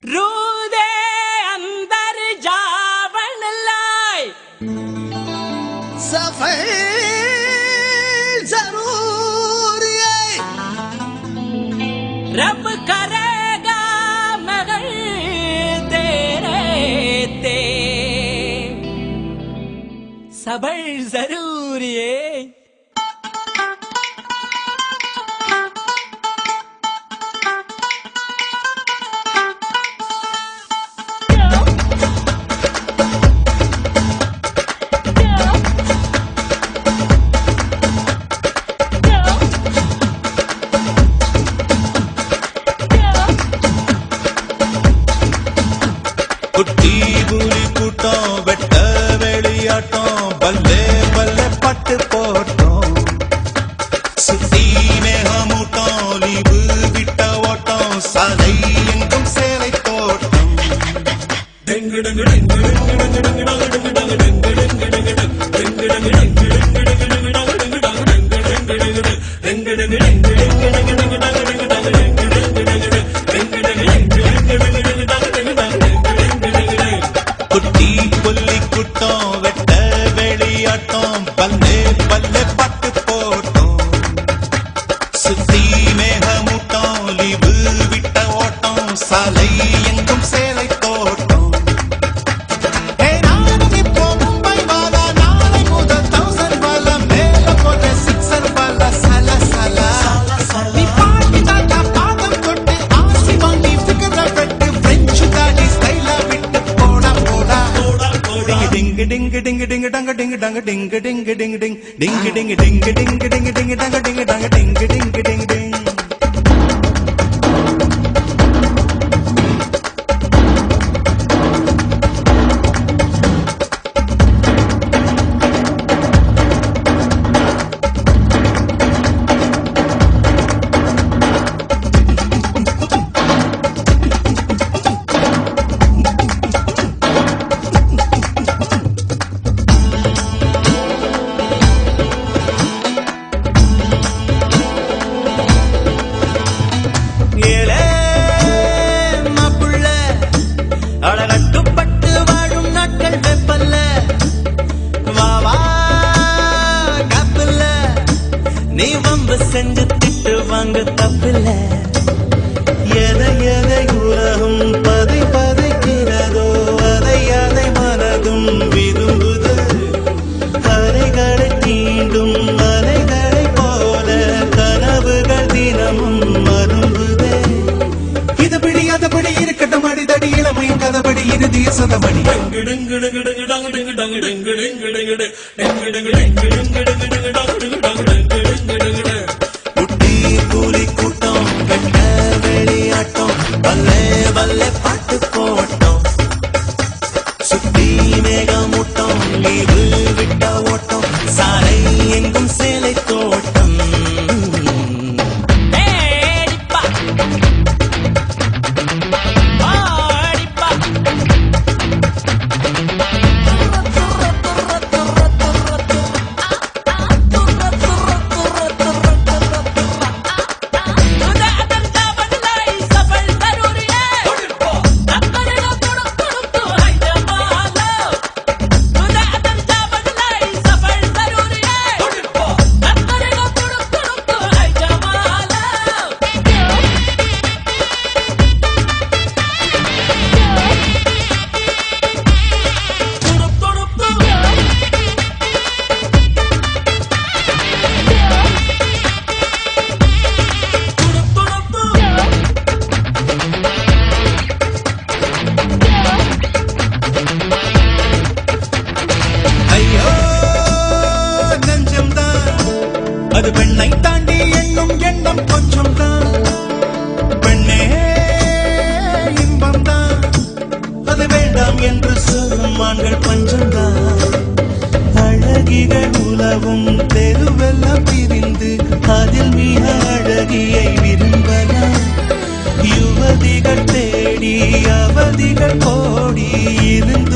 रूदे अंदर जावन लाए सफर जरूर है रब करेगा मगर तेरे ते सबर जरूर है குட்டி புலி கூட்டம் வெட்ட வெளியாட்டம் பல்லே பல்லே பட்டு போட்டோம் சுத்தி மேகமூட்டம் லீவு விட்ட ஓட்டம் சாலை எங்கும் சேலை தோட்டம் dengue dengue dengue dengue dengue dengue dengue dengue dengue dengue dengue dengue dengue dengue குட்டி புலி கூட்டம் வெட்ட வெளியாட்டம் பல்லே பல்லே பட்டு போட்டோம் சுத்தி மேகமூட்டம் லீவு விட்ட ஓட்டம் சாலை எங்கும் சேலை தோட்டம் ding ding ding dang ding dang ding ding ding ding ding ding ding ding ding ding ding dang ding dang ding ding ding ding அழகட்டுப்பட்டு வாழும் நாட்கள் வெப்பல்ல வாவா கப்பல்ல நீ வம்பு செஞ்சு திட்டு வாங்க தப்பில்ல எதை எதை உலகம் பதை பதைக்கிறதோ அதை அதை மனதும் விரும்புது கரைகளை தீண்டும் அலைகளை போல கனவுகள் தினமும் மரும்புதே இதுபடி அதுபடி இருக்கட்டும் அடிதடி இளமையும் கதபடி இறுதிய சதபடி குட்டி புலி கூட்டம் வெட்ட வெளியாட்டம் பல்லே பல்லே பாட்டு போட்டோம் சுத்தி மேகமூட்டம் லீவு விட்ட ஓட்டம் சாலை எங்கும் சேலை தோட்டம் அது பெண்ணை தாண்டி எண்ணும் எண்ணம் கொஞ்சம் தான் பெண்ணே இன்பம் தான் அது வேண்டாம் என்று சொல்லும் ஆண்கள் பஞ்சம் தான் அழகிகள் உலவும் தெருவெல்லாம் பிரிந்து அதில் மிக அழகியை விரும்பலாம் யுவதிகள் தேடி அவதிகள் கோடி இருந்து